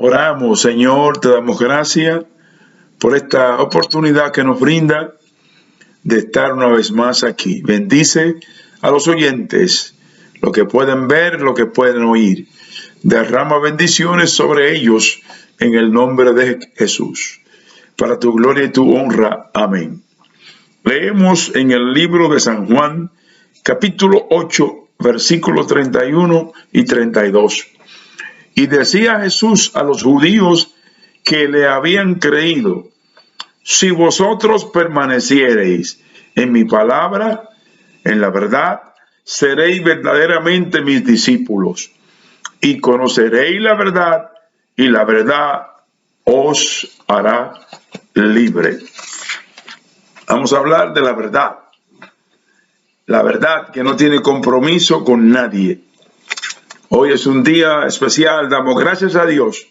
Oramos, Señor, te damos gracias por esta oportunidad que nos brinda de estar una vez más aquí. Bendice a los oyentes, lo que pueden ver, lo que pueden oír. Derrama bendiciones sobre ellos en el nombre de Jesús. Para tu gloria y tu honra. Amén. Leemos en el libro de San Juan, capítulo 8, versículos 31 y 32. Y decía Jesús a los judíos que le habían creído: si vosotros permaneciereis en mi palabra, en la verdad, seréis verdaderamente mis discípulos, y conoceréis la verdad, y la verdad os hará libre. Vamos a hablar de la verdad que no tiene compromiso con nadie. Hoy es un día especial, damos gracias a Dios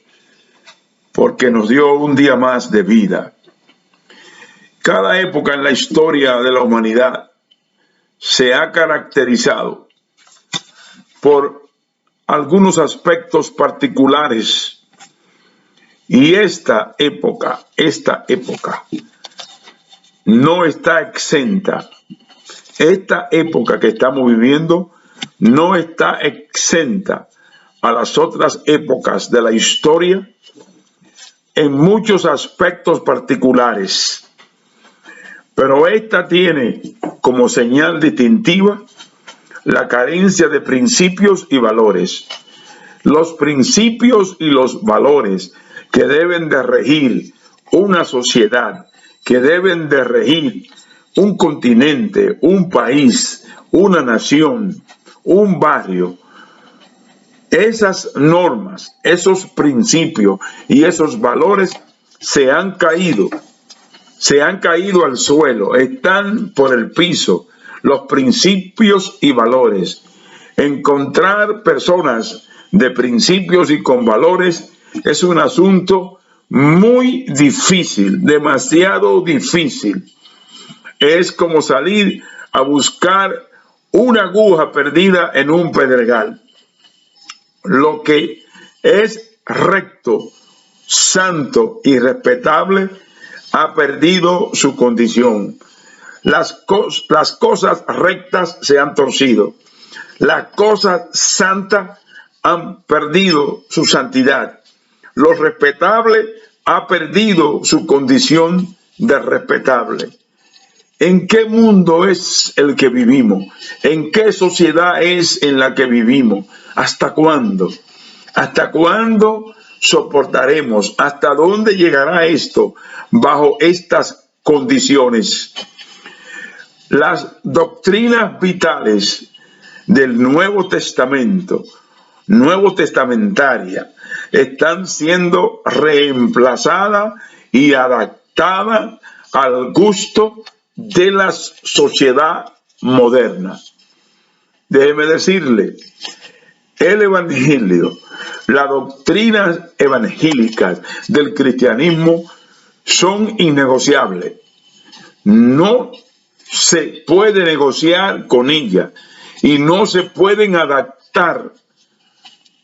porque nos dio un día más de vida. Cada época en la historia de la humanidad se ha caracterizado por algunos aspectos particulares, y esta época no está exenta. Esta época que estamos viviendo no está exenta a las otras épocas de la historia en muchos aspectos particulares, pero esta tiene como señal distintiva la carencia de principios y valores. Los principios y los valores que deben de regir una sociedad, que deben de regir un continente, un país, una nación, un barrio. Esas normas, esos principios y esos valores se han caído al suelo, están por el piso. Los principios y valores. Encontrar personas de principios y con valores es un asunto muy difícil, demasiado difícil. Es como salir a buscar una aguja perdida en un pedregal. Lo que es recto, santo y respetable ha perdido su condición. Las cosas rectas se han torcido. Las cosas santas han perdido su santidad. Lo respetable ha perdido su condición de respetable. ¿En qué mundo es el que vivimos? ¿En qué sociedad es en la que vivimos? ¿Hasta cuándo? ¿Hasta cuándo soportaremos? ¿Hasta dónde llegará esto bajo estas condiciones? Las doctrinas vitales del Nuevo Testamento, Nuevo Testamentaria, están siendo reemplazadas y adaptadas al gusto de la sociedad moderna. Déjeme decirle, el Evangelio, las doctrinas evangélicas del cristianismo son innegociables. No se puede negociar con ellas y no se pueden adaptar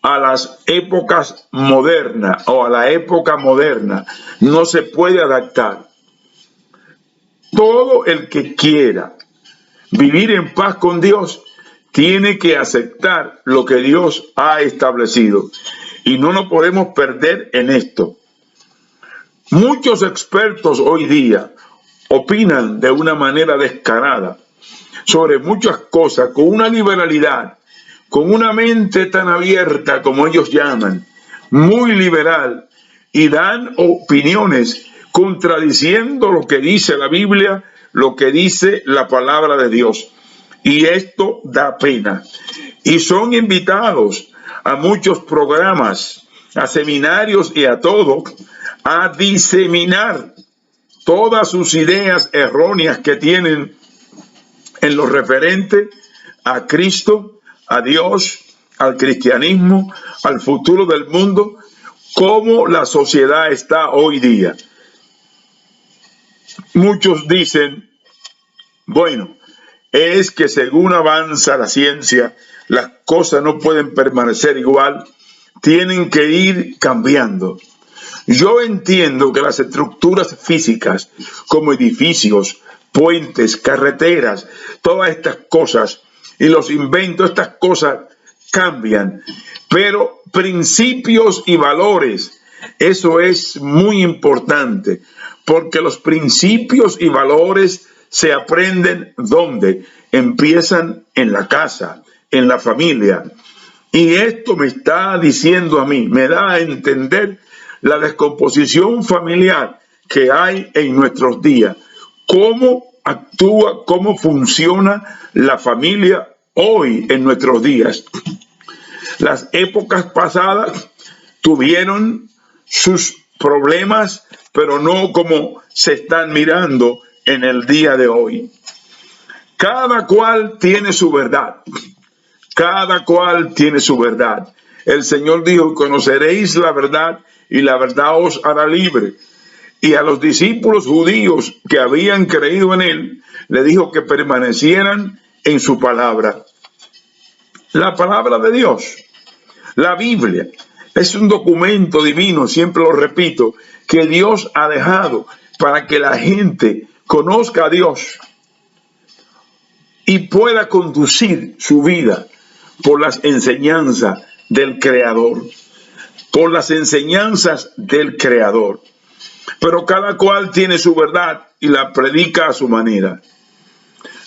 a las épocas modernas o a la época moderna. No se puede adaptar. Todo el que quiera vivir en paz con Dios tiene que aceptar lo que Dios ha establecido, y no nos podemos perder en esto. Muchos expertos hoy día opinan de una manera descarada sobre muchas cosas, con una liberalidad, con una mente tan abierta como ellos llaman, muy liberal, y dan opiniones contradiciendo lo que dice la Biblia, lo que dice la palabra de Dios. Y esto da pena. Y son invitados a muchos programas, a seminarios y a todo, a diseminar todas sus ideas erróneas que tienen en lo referente a Cristo, a Dios, al cristianismo, al futuro del mundo, como la sociedad está hoy día. Muchos dicen, bueno, es que según avanza la ciencia, las cosas no pueden permanecer igual, tienen que ir cambiando. Yo entiendo que las estructuras físicas, como edificios, puentes, carreteras, todas estas cosas, y los inventos, estas cosas cambian, pero principios y valores, eso es muy importante, porque los principios y valores se aprenden ¿dónde? Empiezan en la casa, en la familia. Y esto me está diciendo a mí, me da a entender la descomposición familiar que hay en nuestros días. Cómo actúa, cómo funciona la familia hoy en nuestros días. Las épocas pasadas tuvieron sus problemas, pero no como se están mirando en el día de hoy. Cada cual tiene su verdad. Cada cual tiene su verdad. El Señor dijo, conoceréis la verdad y la verdad os hará libre. Y a los discípulos judíos que habían creído en él, le dijo que permanecieran en su palabra. La palabra de Dios, la Biblia, es un documento divino, siempre lo repito, que Dios ha dejado para que la gente conozca a Dios y pueda conducir su vida por las enseñanzas del Creador, por las enseñanzas del Creador. Pero cada cual tiene su verdad y la predica a su manera.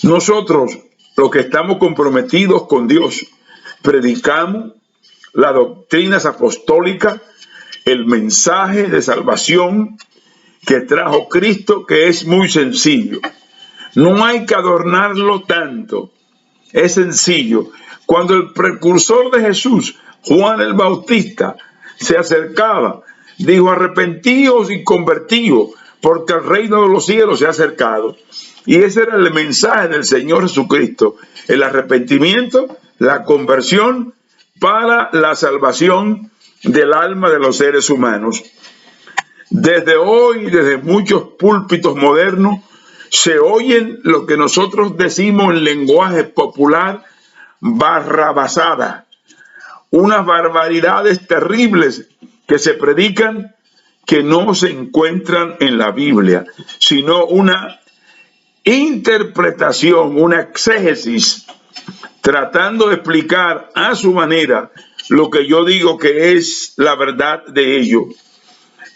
Nosotros, los que estamos comprometidos con Dios, predicamos las doctrinas apostólicas, el mensaje de salvación que trajo Cristo, que es muy sencillo. No hay que adornarlo tanto, es sencillo. Cuando el precursor de Jesús, Juan el Bautista, se acercaba, dijo, arrepentíos y convertíos, porque el reino de los cielos se ha acercado. Y ese era el mensaje del Señor Jesucristo, el arrepentimiento, la conversión para la salvación del alma de los seres humanos. Desde hoy, desde muchos púlpitos modernos, se oyen lo que nosotros decimos en lenguaje popular, barrabasada, unas barbaridades terribles que se predican que no se encuentran en la Biblia, sino una interpretación, una exégesis, tratando de explicar a su manera lo que yo digo que es la verdad de ellos,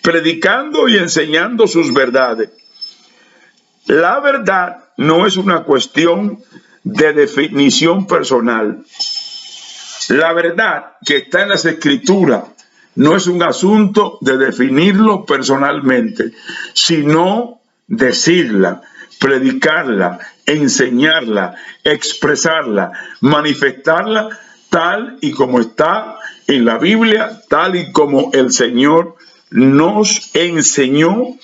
predicando y enseñando sus verdades. La verdad no es una cuestión de definición personal. La verdad que está en las Escrituras no es un asunto de definirlo personalmente, sino decirla, predicarla, enseñarla, expresarla, manifestarla tal y como está en la Biblia, tal y como el Señor nos enseñó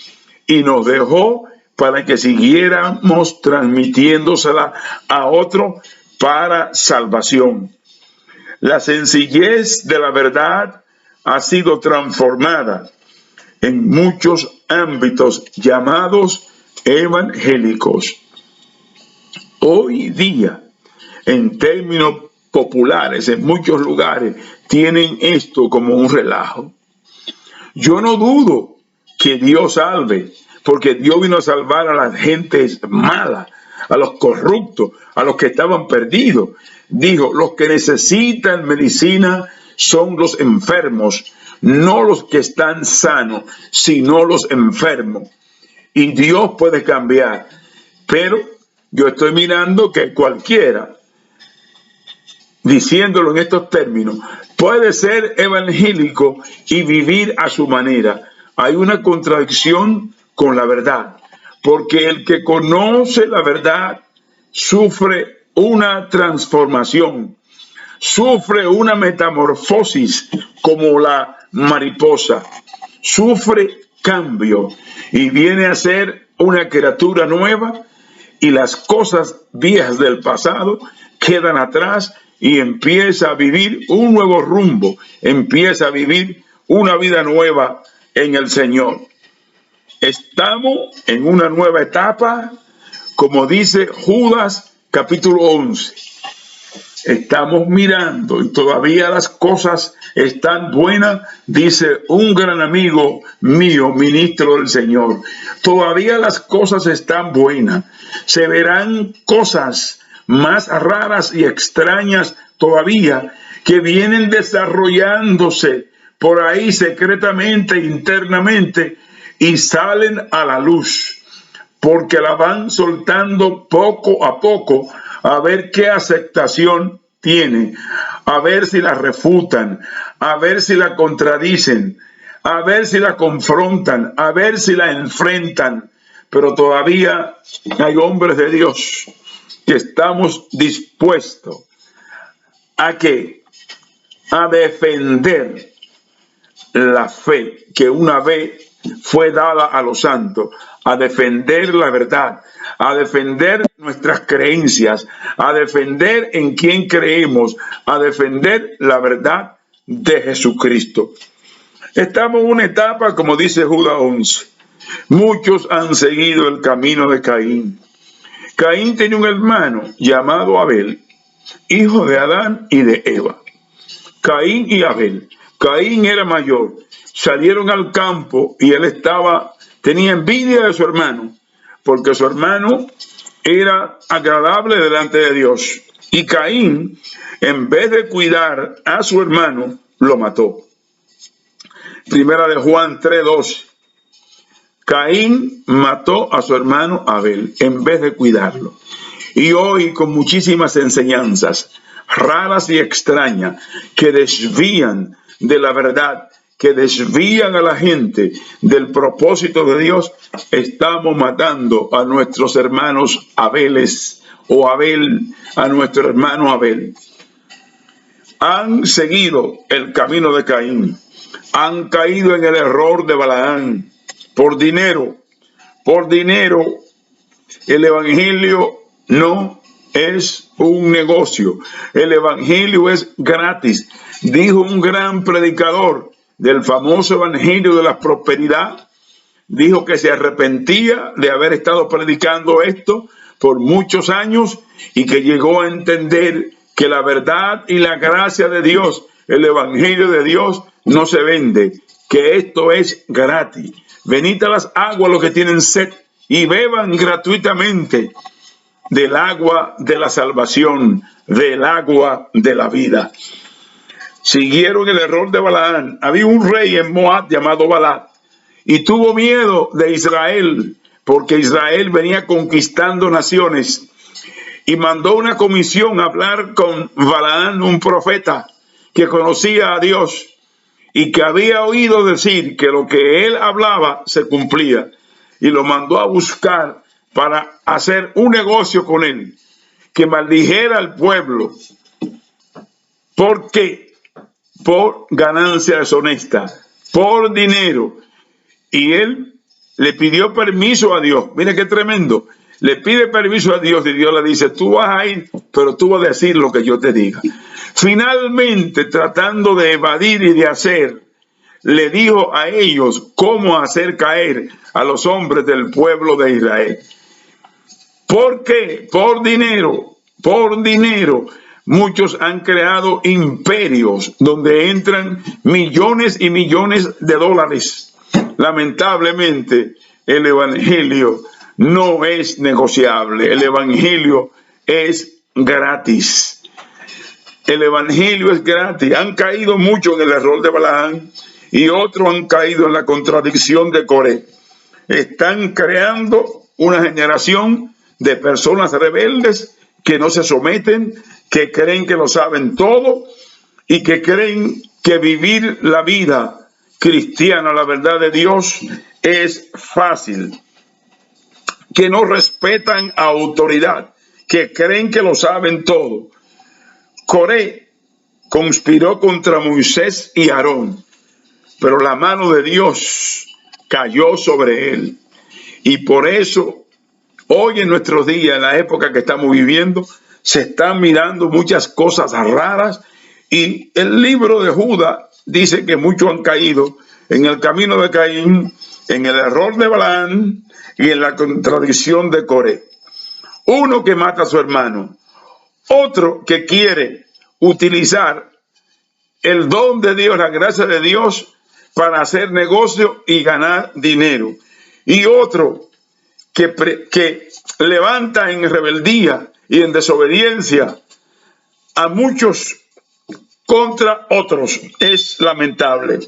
y nos dejó para que siguiéramos transmitiéndosela a otro para salvación. La sencillez de la verdad ha sido transformada en muchos ámbitos llamados evangélicos. Hoy día, en términos populares, en muchos lugares, tienen esto como un relajo. Yo no dudo que Dios salve, porque Dios vino a salvar a las gentes malas, a los corruptos, a los que estaban perdidos. Dijo, los que necesitan medicina son los enfermos, no los que están sanos, sino los enfermos. Y Dios puede cambiar, pero yo estoy mirando que cualquiera, diciéndolo en estos términos, puede ser evangélico y vivir a su manera. Hay una contradicción con la verdad, porque el que conoce la verdad sufre una transformación, sufre una metamorfosis como la mariposa, sufre cambio y viene a ser una criatura nueva, y las cosas viejas del pasado quedan atrás y empieza a vivir un nuevo rumbo, empieza a vivir una vida nueva en el Señor. Estamos en una nueva etapa, como dice Judas capítulo 11. Estamos mirando y todavía las cosas están buenas, dice un gran amigo mío, ministro del Señor. Todavía las cosas están buenas. Se verán cosas más raras y extrañas todavía que vienen desarrollándose por ahí secretamente, internamente, y salen a la luz, porque la van soltando poco a poco, a ver qué aceptación tiene, a ver si la refutan, a ver si la contradicen, a ver si la confrontan, a ver si la enfrentan. Pero todavía hay hombres de Dios que estamos dispuestos a que a defender la fe que una vez fue dada a los santos, a defender la verdad, a defender nuestras creencias, a defender en quién creemos, a defender la verdad de Jesucristo. Estamos en una etapa, como dice Judas 11. Muchos han seguido el camino de Caín. Caín tenía un hermano llamado Abel, hijo de Adán y de Eva. Caín y Abel. Caín era mayor. Salieron al campo y él tenía envidia de su hermano, porque su hermano era agradable delante de Dios. Y Caín, en vez de cuidar a su hermano, lo mató. Primera de Juan 3:12. Caín mató a su hermano Abel en vez de cuidarlo. Y hoy, con muchísimas enseñanzas raras y extrañas que desvían de la verdad, que desvían a la gente del propósito de Dios, estamos matando a nuestros hermanos Abeles, o Abel, a nuestro hermano Abel. Han seguido el camino de Caín, han caído en el error de Balaán. Por dinero, el evangelio no es un negocio, el evangelio es gratis. Dijo un gran predicador del famoso evangelio de la prosperidad, dijo que se arrepentía de haber estado predicando esto por muchos años y que llegó a entender que la verdad y la gracia de Dios, el evangelio de Dios, no se vende, que esto es gratis. Venid a las aguas los que tienen sed y beban gratuitamente del agua de la salvación, del agua de la vida. Siguieron el error de Balaán. Había un rey en Moab llamado Balac y tuvo miedo de Israel porque Israel venía conquistando naciones y mandó una comisión a hablar con Balaán, un profeta que conocía a Dios y que había oído decir que lo que él hablaba se cumplía, y lo mandó a buscar para hacer un negocio con él, que maldijera al pueblo. ¿Por qué? Por ganancia deshonesta, por dinero. Y él le pidió permiso a Dios. Mire qué tremendo. Le pide permiso a Dios y Dios le dice: tú vas a ir, pero tú vas a decir lo que yo te diga. Finalmente, tratando de evadir y de hacer, le dijo a ellos cómo hacer caer a los hombres del pueblo de Israel. ¿Por qué? Por dinero, por dinero. Muchos han creado imperios donde entran millones y millones de dólares. Lamentablemente, el evangelio no es negociable. El evangelio es gratis. El evangelio es gratis. Han caído mucho en el error de Balaán y otros han caído en la contradicción de Coré. Están creando una generación de personas rebeldes que no se someten, que creen que lo saben todo y que creen que vivir la vida cristiana, la verdad de Dios, es fácil, que no respetan a autoridad, que creen que lo saben todo. Coré conspiró contra Moisés y Aarón, pero la mano de Dios cayó sobre él. Y por eso, hoy en nuestros días, en la época que estamos viviendo, se están mirando muchas cosas raras. Y el libro de Judas dice que muchos han caído en el camino de Caín, en el error de Balaán y en la contradicción de Coré. Uno que mata a su hermano, otro que quiere utilizar el don de Dios, la gracia de Dios para hacer negocio y ganar dinero. Y otro que levanta en rebeldía y en desobediencia a muchos contra otros. Es lamentable.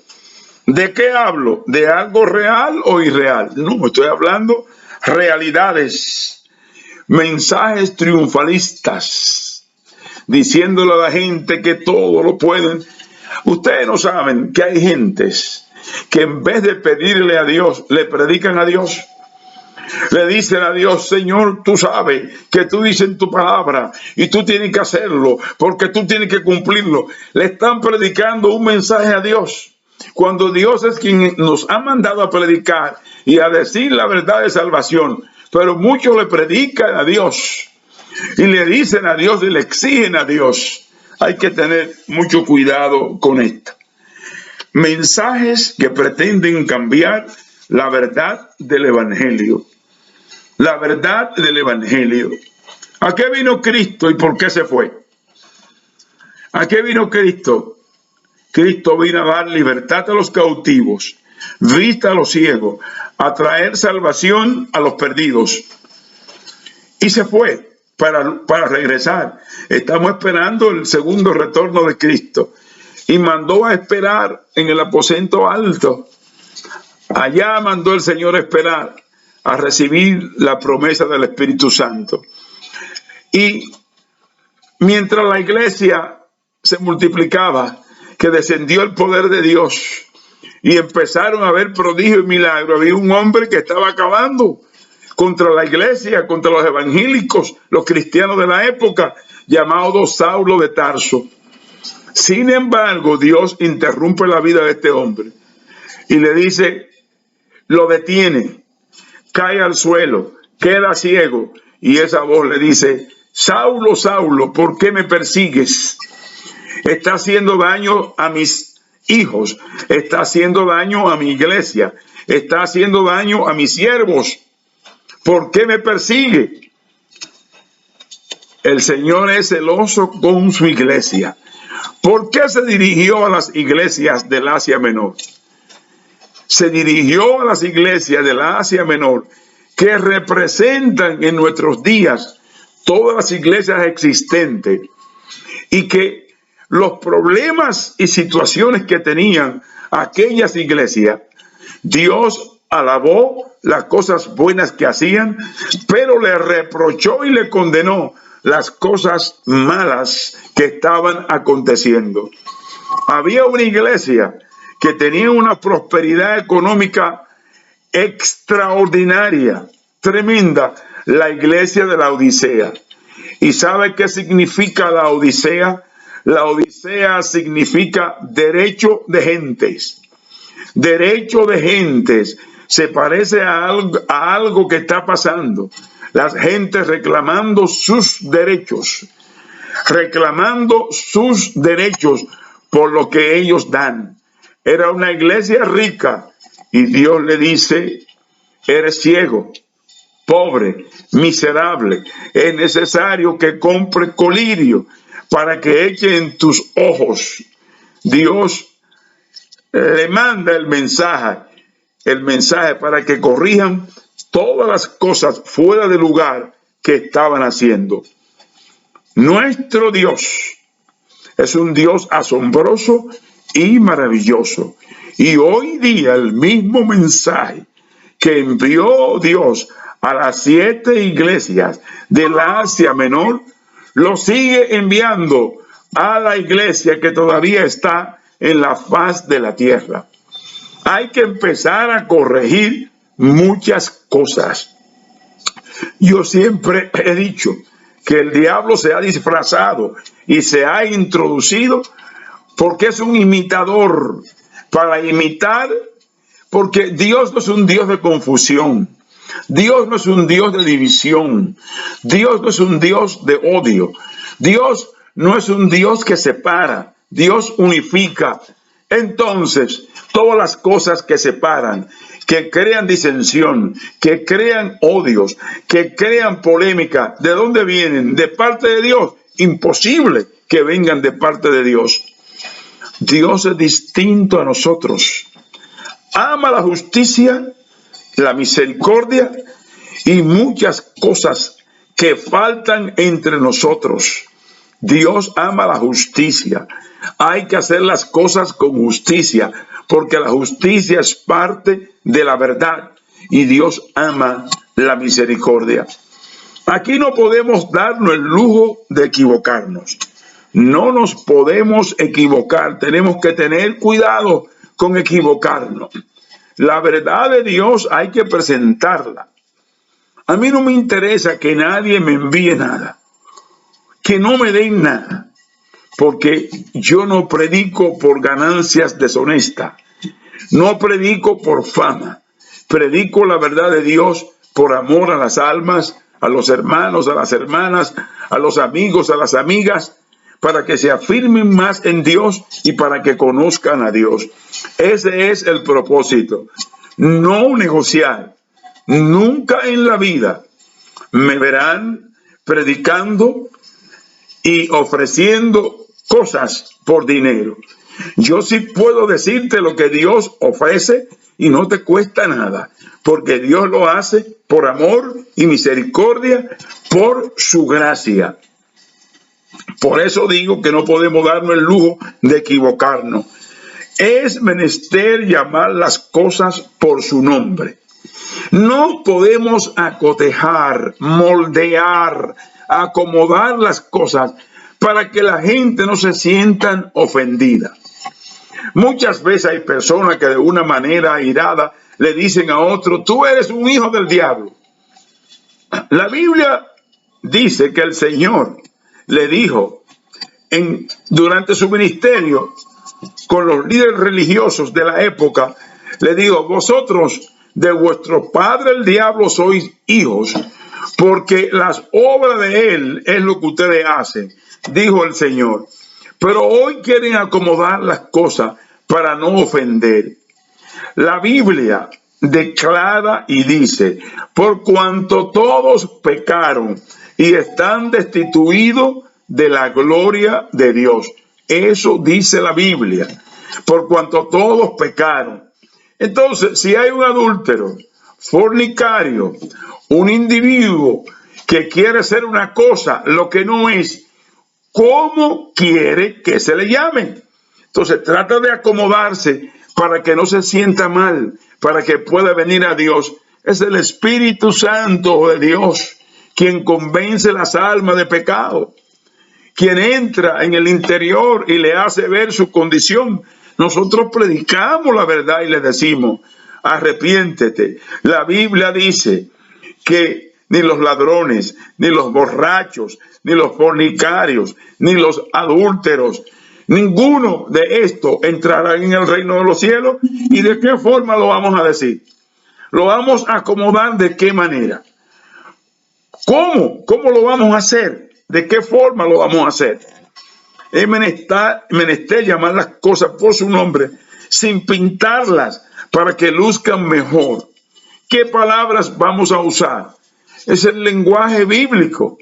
¿De qué hablo? ¿De algo real o irreal? No, estoy hablando realidades, mensajes triunfalistas, diciéndole a la gente que todo lo pueden. Ustedes no saben que hay gentes que en vez de pedirle a Dios, le predican a Dios. Le dicen a Dios: Señor, tú sabes que tú dices en tu palabra y tú tienes que hacerlo porque tú tienes que cumplirlo. Le están predicando un mensaje a Dios, cuando Dios es quien nos ha mandado a predicar y a decir la verdad de salvación. Pero muchos le predican a Dios y le dicen a Dios y le exigen a Dios. Hay que tener mucho cuidado con esto. Mensajes que pretenden cambiar la verdad del Evangelio. La verdad del Evangelio. ¿A qué vino Cristo y por qué se fue? ¿A qué vino Cristo? Cristo vino a dar libertad a los cautivos, vista a los ciegos, a traer salvación a los perdidos. Y se fue para regresar. Estamos esperando el segundo retorno de Cristo. Y mandó a esperar en el aposento alto. Allá mandó el Señor a esperar, a recibir la promesa del Espíritu Santo. Y mientras la iglesia se multiplicaba, que descendió el poder de Dios y empezaron a haber prodigios y milagros, había un hombre que estaba acabando contra la iglesia, contra los evangélicos, los cristianos de la época, llamado Saulo de Tarso. Sin embargo, Dios interrumpe la vida de este hombre y le dice, lo detiene, cae al suelo, queda ciego, y esa voz le dice: Saulo, Saulo, ¿por qué me persigues? Está haciendo daño a mis hijos, está haciendo daño a mi iglesia, está haciendo daño a mis siervos. ¿Por qué me persigue? El Señor es celoso con su iglesia. ¿Por qué se dirigió a las iglesias del Asia Menor? Se dirigió a las iglesias de la Asia Menor, que representan en nuestros días todas las iglesias existentes, y que los problemas y situaciones que tenían aquellas iglesias, Dios alabó las cosas buenas que hacían, pero le reprochó y le condenó las cosas malas que estaban aconteciendo. Había una iglesia que tenía una prosperidad económica extraordinaria, tremenda, la iglesia de la Odisea. ¿Y sabe qué significa la Odisea? La Odisea significa derecho de gentes. Derecho de gentes. Se parece a algo que está pasando. Las gentes reclamando sus derechos. Reclamando sus derechos por lo que ellos dan. Era una iglesia rica y Dios le dice: eres ciego, pobre, miserable. Es necesario que compre colirio para que eche en tus ojos. Dios le manda el mensaje para que corrijan todas las cosas fuera de lugar que estaban haciendo. Nuestro Dios es un Dios asombroso y maravilloso. Y hoy día el mismo mensaje que envió Dios a las 7 iglesias de la Asia Menor, lo sigue enviando a la iglesia que todavía está en la faz de la tierra. Hay que empezar a corregir muchas cosas. Yo siempre he dicho que el diablo se ha disfrazado y se ha introducido porque es un imitador, para imitar, porque Dios no es un Dios de confusión, Dios no es un Dios de división, Dios no es un Dios de odio, Dios no es un Dios que separa, Dios unifica. Entonces, todas las cosas que separan, que crean disensión, que crean odios, que crean polémica, ¿de dónde vienen? ¿De parte de Dios? Imposible que vengan de parte de Dios. Dios es distinto a nosotros. Ama la justicia, la misericordia y muchas cosas que faltan entre nosotros. Dios ama la justicia. Hay que hacer las cosas con justicia, porque la justicia es parte de la verdad y Dios ama la misericordia. Aquí no podemos darnos el lujo de equivocarnos. No nos podemos equivocar. Tenemos que tener cuidado con equivocarnos. La verdad de Dios hay que presentarla. A mí no me interesa que nadie me envíe nada, que no me den nada, porque yo no predico por ganancias deshonestas, no predico por fama, predico la verdad de Dios por amor a las almas, a los hermanos, a las hermanas, a los amigos, a las amigas, para que se afirmen más en Dios y para que conozcan a Dios. Ese es el propósito. No negociar. Nunca en la vida me verán predicando y ofreciendo cosas por dinero. Yo sí puedo decirte lo que Dios ofrece y no te cuesta nada, porque Dios lo hace por amor y misericordia, por su gracia. Por eso digo que no podemos darnos el lujo de equivocarnos. Es menester llamar las cosas por su nombre. No podemos acotejar, moldear, acomodar las cosas para que la gente no se sientan ofendida. Muchas veces hay personas que de una manera airada le dicen a otro: tú eres un hijo del diablo. La Biblia dice que el Señor le dijo durante su ministerio con los líderes religiosos de la época, le dijo: vosotros de vuestro padre el diablo sois hijos, porque las obras de él es lo que ustedes hacen, dijo el Señor. Pero hoy quieren acomodar las cosas para no ofender. La Biblia declara y dice: por cuanto todos pecaron y están destituidos de la gloria de Dios. Eso dice la Biblia. Por cuanto todos pecaron. Entonces, si hay un adúltero, fornicario, un individuo que quiere ser una cosa, lo que no es, ¿cómo quiere que se le llame? Entonces, trata de acomodarse para que no se sienta mal, para que pueda venir a Dios. Es el Espíritu Santo de Dios quien convence las almas de pecado, quien entra en el interior y le hace ver su condición. Nosotros predicamos la verdad y le decimos: arrepiéntete. La Biblia dice que ni los ladrones, ni los borrachos, ni los fornicarios, ni los adúlteros, ninguno de estos entrará en el reino de los cielos. ¿Y de qué forma lo vamos a decir? ¿Lo vamos a acomodar de qué manera? ¿Cómo? ¿Cómo lo vamos a hacer? ¿De qué forma lo vamos a hacer? Es menester llamar las cosas por su nombre, sin pintarlas, para que luzcan mejor. ¿Qué palabras vamos a usar? Es el lenguaje bíblico.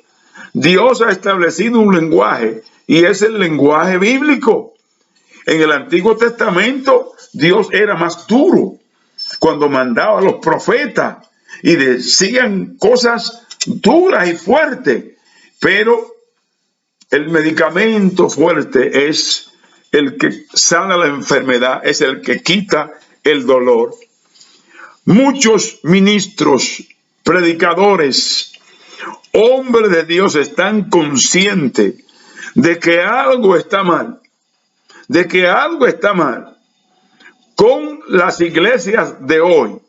Dios ha establecido un lenguaje y es el lenguaje bíblico. En el Antiguo Testamento Dios era más duro cuando mandaba a los profetas y decían cosas duras y fuertes, pero el medicamento fuerte es el que sana la enfermedad, es el que quita el dolor. Muchos ministros, predicadores, hombres de Dios están conscientes de que algo está mal, con las iglesias de hoy,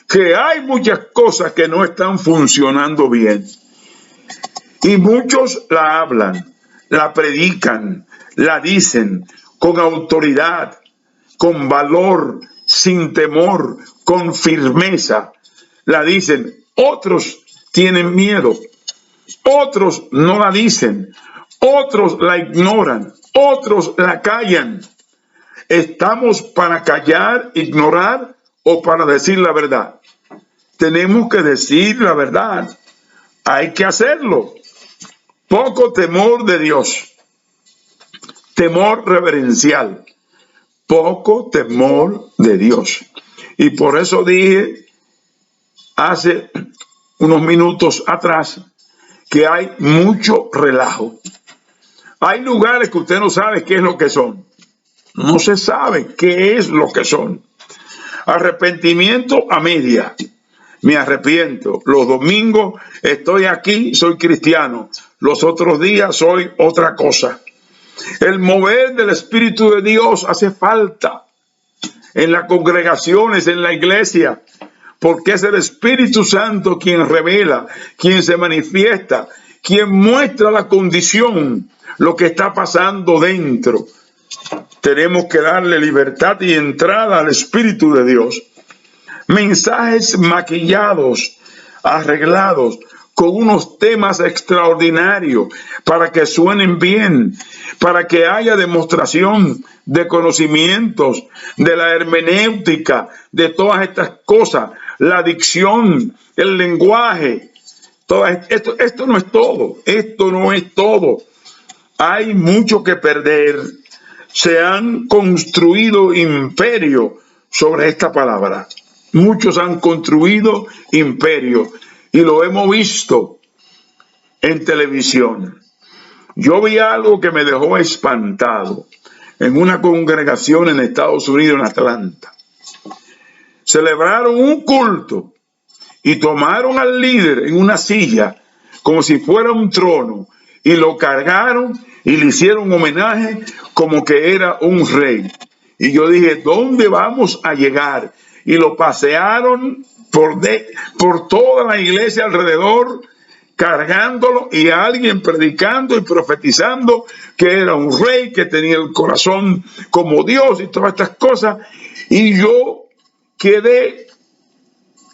que hay muchas cosas que no están funcionando bien. Y muchos la hablan, la predican, la dicen con autoridad, con valor, sin temor, con firmeza. La dicen. Otros tienen miedo, otros no la dicen, otros la ignoran, otros la callan. ¿Estamos para callar, ignorar o para decir la verdad? Tenemos que decir la verdad. Hay que hacerlo. Poco temor de Dios, temor reverencial. poco temor de Dios. Y por eso dije hace unos minutos atrás que hay mucho relajo. Hay lugares que usted no sabe qué es lo que son. No se sabe qué es lo que son. Arrepentimiento a media. Me arrepiento. Los domingos estoy aquí, soy cristiano. Los otros días soy otra cosa. El mover del Espíritu de Dios hace falta en las congregaciones, en la iglesia, porque es el Espíritu Santo quien revela, quien se manifiesta, quien muestra la condición, lo que está pasando dentro. Tenemos que darle libertad y entrada al Espíritu de Dios. Mensajes maquillados, arreglados, con unos temas extraordinarios para que suenen bien, para que haya demostración de conocimientos, de la hermenéutica, de todas estas cosas, la dicción, el lenguaje. Esto no es todo, esto no es todo. Hay mucho que perder. Se han construido imperios sobre esta palabra. Muchos han construido imperios y lo hemos visto en televisión. Yo vi algo que me dejó espantado en una congregación en Estados Unidos, en Atlanta. Celebraron un culto y tomaron al líder en una silla como si fuera un trono y lo cargaron y le hicieron homenaje como que era un rey. Y yo dije, ¿dónde vamos a llegar? Y lo pasearon por toda la iglesia alrededor, cargándolo, y alguien predicando y profetizando que era un rey, que tenía el corazón como Dios y todas estas cosas. Y yo quedé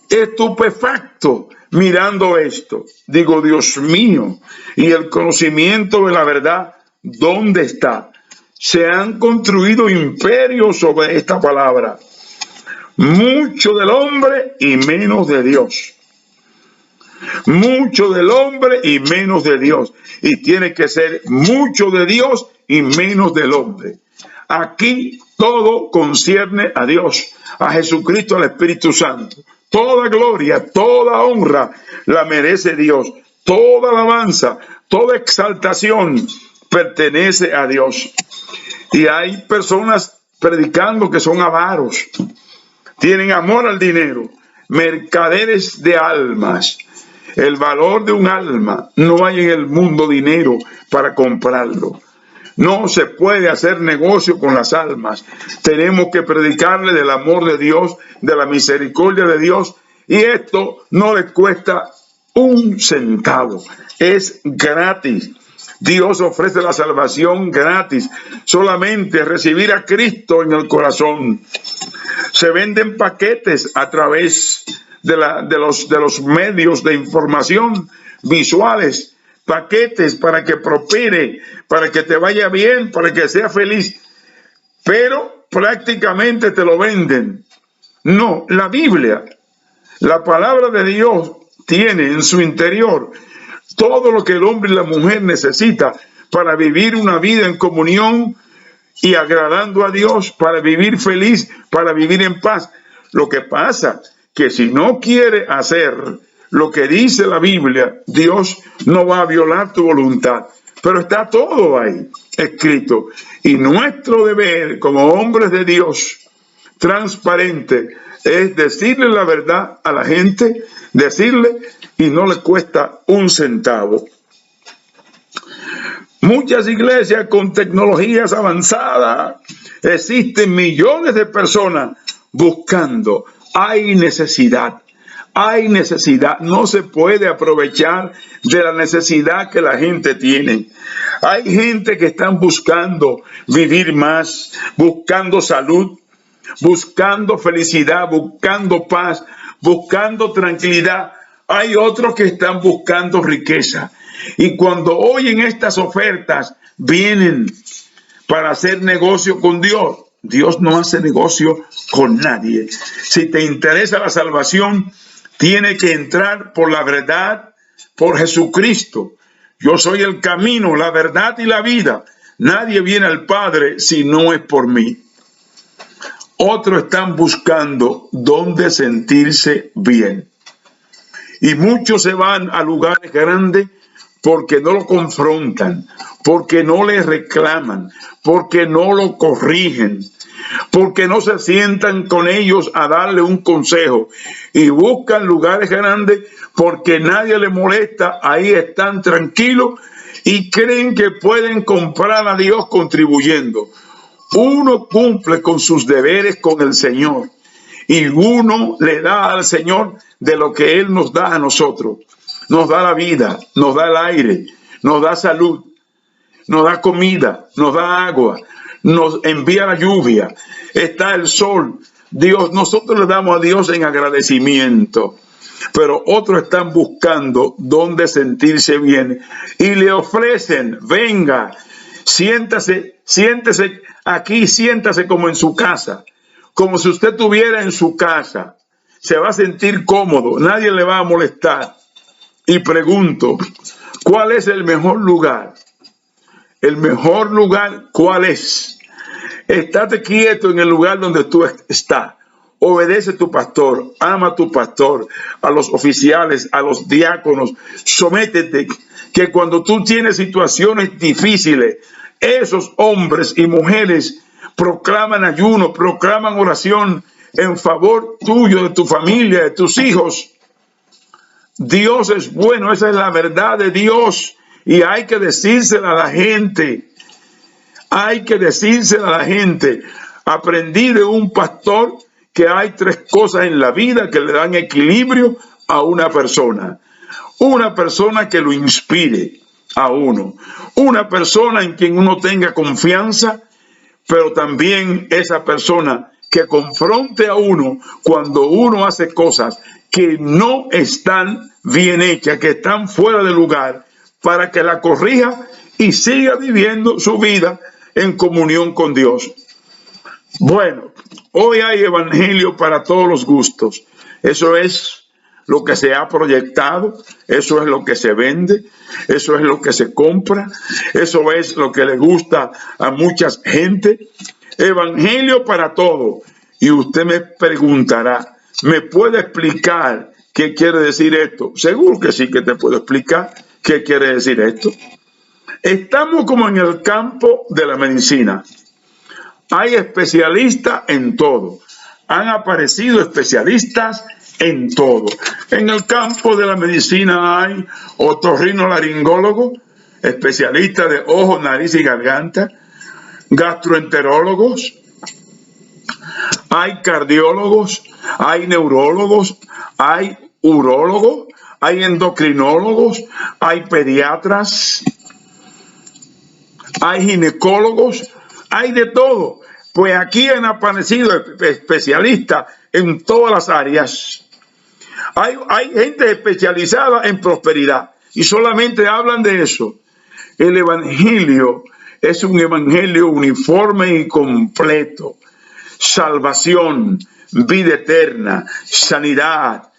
estupefacto mirando esto. Digo, Dios mío, y el conocimiento de la verdad, ¿dónde está? Se han construido imperios sobre esta palabra. Mucho del hombre y menos de Dios. Mucho del hombre y menos de Dios. Y tiene que ser mucho de Dios y menos del hombre. Aquí todo concierne a Dios, a Jesucristo, al Espíritu Santo. Toda gloria, toda honra la merece Dios. Toda alabanza, toda exaltación pertenece a Dios. Y hay personas predicando que son avaros. Tienen amor al dinero, mercaderes de almas. El valor de un alma, no hay en el mundo dinero para comprarlo. No se puede hacer negocio con las almas. Tenemos que predicarle del amor de Dios, de la misericordia de Dios, y esto no le cuesta un centavo. Es gratis. Dios ofrece la salvación gratis. Solamente recibir a Cristo en el corazón. Se venden paquetes a través de los medios de información visuales, paquetes para que prospere, para que te vaya bien, para que sea feliz, pero prácticamente te lo venden. No, la Biblia, la palabra de Dios, tiene en su interior todo lo que el hombre y la mujer necesita para vivir una vida en comunión y agradando a Dios, para vivir feliz, para vivir en paz. Lo que pasa que si no quiere hacer lo que dice la Biblia, Dios no va a violar tu voluntad. Pero está todo ahí escrito. Y nuestro deber como hombres de Dios, transparente, es decirle la verdad a la gente, decirle, y no le cuesta un centavo. Muchas iglesias con tecnologías avanzadas, existen millones de personas buscando. Hay necesidad, no se puede aprovechar de la necesidad que la gente tiene. Hay gente que están buscando vivir más, buscando salud, buscando felicidad, buscando paz, buscando tranquilidad. Hay otros que están buscando riqueza. Y cuando oyen estas ofertas, vienen para hacer negocio con Dios. Dios no hace negocio con nadie. Si te interesa la salvación, tiene que entrar por la verdad, por Jesucristo. Yo soy el camino, la verdad y la vida. Nadie viene al Padre si no es por mí. Otros están buscando dónde sentirse bien. Y muchos se van a lugares grandes porque no lo confrontan, porque no le reclaman, porque no lo corrigen, porque no se sientan con ellos a darle un consejo, y buscan lugares grandes porque nadie les molesta. Ahí están tranquilos y creen que pueden comprar a Dios contribuyendo. Uno cumple con sus deberes con el Señor y uno le da al Señor de lo que Él nos da a nosotros. Nos da la vida, nos da el aire, nos da salud, nos da comida, nos da agua, nos envía la lluvia, está el sol. Dios, nosotros le damos a Dios en agradecimiento, pero otros están buscando dónde sentirse bien y le ofrecen: venga, siéntase aquí, siéntase como en su casa, como si usted estuviera en su casa. Se va a sentir cómodo, nadie le va a molestar. Y pregunto, ¿cuál es el mejor lugar? El mejor lugar, ¿cuál es? Estate quieto en el lugar donde tú estás. Obedece a tu pastor, ama a tu pastor, a los oficiales, a los diáconos. Sométete, que cuando tú tienes situaciones difíciles, esos hombres y mujeres proclaman ayuno, proclaman oración en favor tuyo, de tu familia, de tus hijos. Dios es bueno, esa es la verdad de Dios, y hay que decírsela a la gente. Hay que decírsela a la gente. Aprendí de un pastor que hay 3 cosas en la vida que le dan equilibrio a una persona. Una persona que lo inspire a uno. Una persona en quien uno tenga confianza, pero también esa persona que confronte a uno cuando uno hace cosas que no están bien hechas, que están fuera de lugar, para que la corrija y siga viviendo su vida en comunión con Dios. Bueno, hoy hay evangelio para todos los gustos. Eso es lo que se ha proyectado, eso es lo que se vende, eso es lo que se compra, eso es lo que le gusta a mucha gente. Evangelio para todo. Y usted me preguntará, ¿me puede explicar qué quiere decir esto? Seguro que sí, que te puedo explicar qué quiere decir esto. Estamos como en el campo de la medicina. Hay especialistas en todo. Han aparecido especialistas en todo. En el campo de la medicina hay otorrinolaringólogo, especialista de ojos, nariz y garganta, gastroenterólogos, hay cardiólogos, hay neurólogos, hay urólogos, hay endocrinólogos, hay pediatras, hay ginecólogos, hay de todo. Pues aquí han aparecido especialistas en todas las áreas. Hay gente especializada en prosperidad y solamente hablan de eso. El evangelio es un evangelio uniforme y completo. Salvación, vida eterna, sanidad,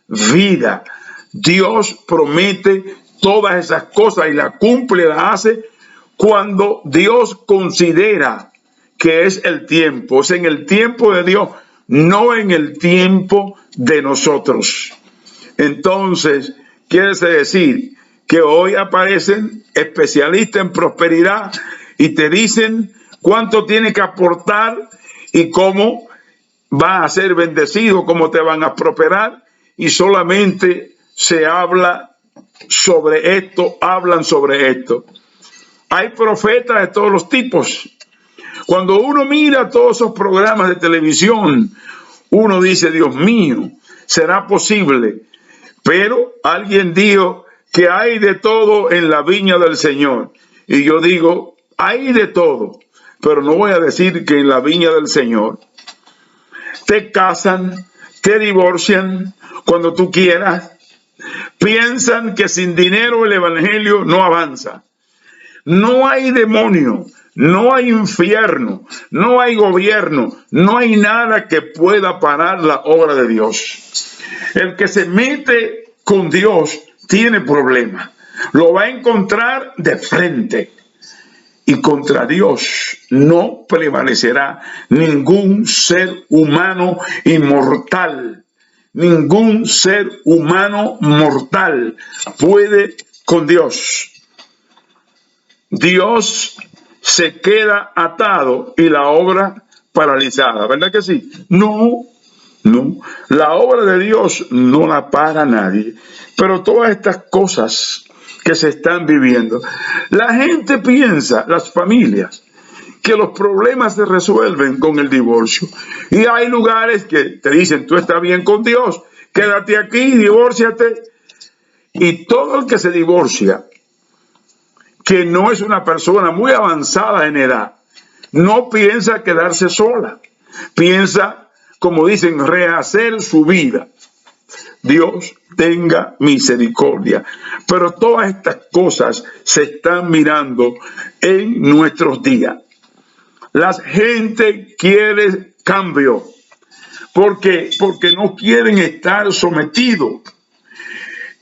vida. Dios promete todas esas cosas y la cumple, la hace cuando Dios considera que es el tiempo. Es en el tiempo de Dios, no en el tiempo de nosotros. Entonces, quiere decir que hoy aparecen especialistas en prosperidad y te dicen cuánto tienes que aportar y cómo vas a ser bendecido, cómo te van a prosperar, y solamente se habla sobre esto, hablan sobre esto. Hay profetas de todos los tipos. Cuando uno mira todos esos programas de televisión, uno dice, Dios mío, ¿será posible? Pero alguien dijo que hay de todo en la viña del Señor. Y yo digo, hay de todo, pero no voy a decir que en la viña del Señor te casan, te divorcian cuando tú quieras. Piensan que sin dinero el evangelio no avanza. No hay demonio, no hay infierno, no hay gobierno, no hay nada que pueda parar la obra de Dios. El que se mete con Dios tiene problemas. Lo va a encontrar de frente. y contra Dios no prevalecerá ningún ser humano inmortal. Ningún ser humano mortal puede con Dios. Dios se queda atado y la obra paralizada, ¿verdad que sí? No, la obra de Dios no la para nadie, pero todas estas cosas que se están viviendo, la gente piensa, las familias, que los problemas se resuelven con el divorcio. Y hay lugares que te dicen, tú estás bien con Dios, quédate aquí, divórciate. Y todo el que se divorcia, que no es una persona muy avanzada en edad, no piensa quedarse sola, piensa, como dicen, rehacer su vida. Dios tenga misericordia. Pero todas estas cosas se están mirando en nuestros días. La gente quiere cambio porque no quieren estar sometidos.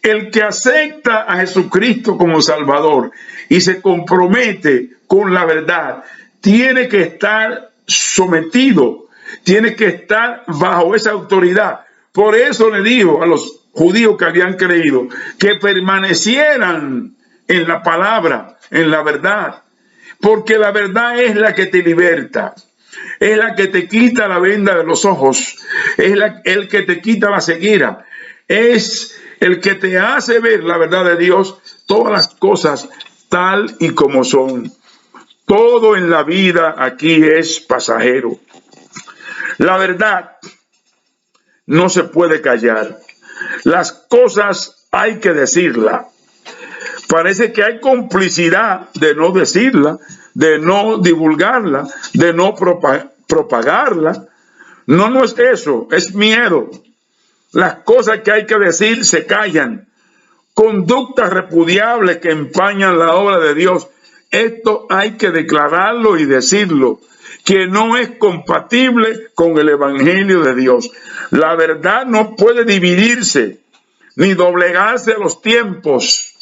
El que acepta a Jesucristo como Salvador y se compromete con la verdad, tiene que estar sometido, tiene que estar bajo esa autoridad. Por eso le dijo a los judíos que habían creído que permanecieran en la palabra, en la verdad, porque la verdad es la que te liberta, es la que te quita la venda de los ojos, es el que te quita la ceguera, es el que te hace ver la verdad de Dios, todas las cosas tal y como son. Todo en la vida aquí es pasajero. La verdad no se puede callar. Las cosas hay que decirlas. Parece que hay complicidad de no decirla, de no divulgarla, de no propagarla. No es eso, es miedo. Las cosas que hay que decir se callan. Conductas repudiables que empañan la obra de Dios. Esto hay que declararlo y decirlo, que no es compatible con el Evangelio de Dios. La verdad no puede dividirse ni doblegarse a los tiempos.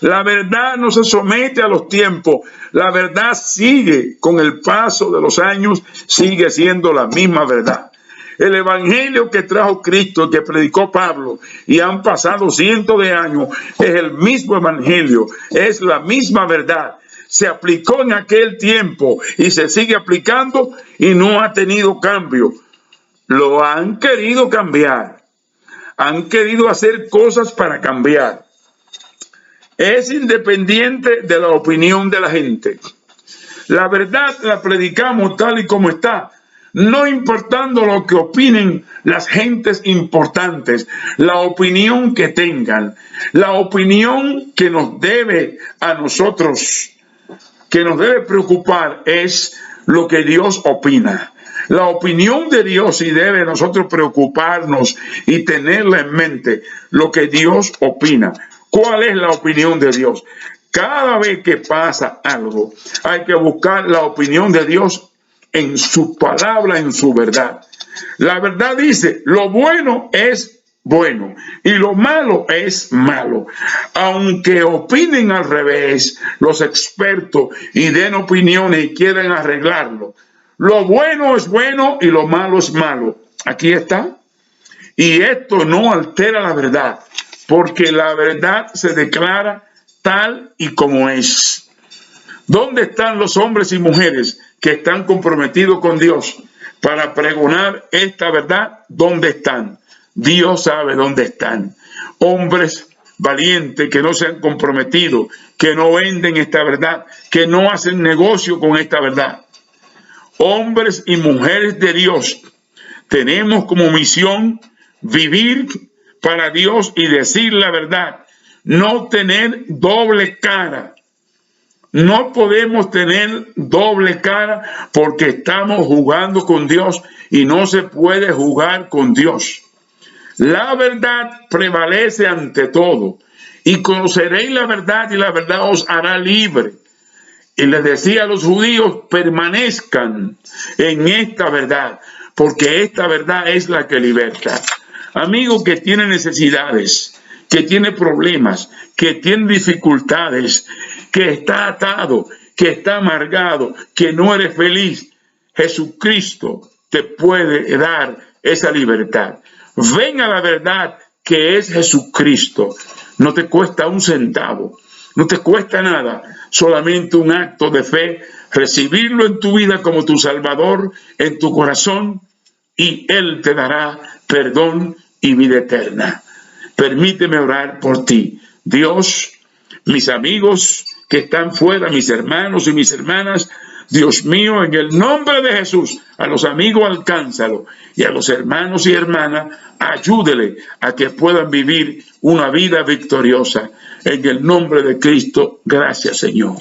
La verdad no se somete a los tiempos. La verdad sigue con el paso de los años, sigue siendo la misma verdad. El evangelio que trajo Cristo, que predicó Pablo, y han pasado cientos de años, es el mismo evangelio, es la misma verdad. Se aplicó en aquel tiempo y se sigue aplicando y no ha tenido cambio. Lo han querido cambiar, han querido hacer cosas para cambiar. Es independiente de la opinión de la gente. La verdad la predicamos tal y como está, no importando lo que opinen las gentes importantes, la opinión que tengan, la opinión que nos debe a nosotros, que nos debe preocupar es lo que Dios opina. La opinión de Dios y debe nosotros preocuparnos y tenerla en mente, lo que Dios opina. ¿Cuál es la opinión de Dios? Cada vez que pasa algo, hay que buscar la opinión de Dios en su palabra, en su verdad. La verdad dice, lo bueno es bueno y lo malo es malo. Aunque opinen al revés los expertos y den opiniones y quieren arreglarlo, lo bueno es bueno y lo malo es malo. Aquí está. Y esto no altera la verdad, porque la verdad se declara tal y como es. ¿Dónde están los hombres y mujeres que están comprometidos con Dios para pregonar esta verdad? ¿Dónde están? Dios sabe dónde están. Hombres valientes que no se han comprometido, que no venden esta verdad, que no hacen negocio con esta verdad. Hombres y mujeres de Dios, tenemos como misión vivir para Dios y decir la verdad, no tener doble cara. No podemos tener doble cara porque estamos jugando con Dios y no se puede jugar con Dios. La verdad prevalece ante todo y conoceréis la verdad y la verdad os hará libre. Y les decía a los judíos, permanezcan en esta verdad, porque esta verdad es la que liberta. Amigo que tiene necesidades, que tiene problemas, que tiene dificultades, que está atado, que está amargado, que no eres feliz, Jesucristo te puede dar esa libertad. Ven a la verdad que es Jesucristo. No te cuesta un centavo, no te cuesta nada, solamente un acto de fe, recibirlo en tu vida como tu Salvador, en tu corazón, y Él te dará perdón y vida eterna. Permíteme orar por ti. Dios, mis amigos que están fuera, mis hermanos y mis hermanas, Dios mío, en el nombre de Jesús, a los amigos alcánzalo, y a los hermanos y hermanas ayúdele a que puedan vivir una vida victoriosa. En el nombre de Cristo, gracias, Señor.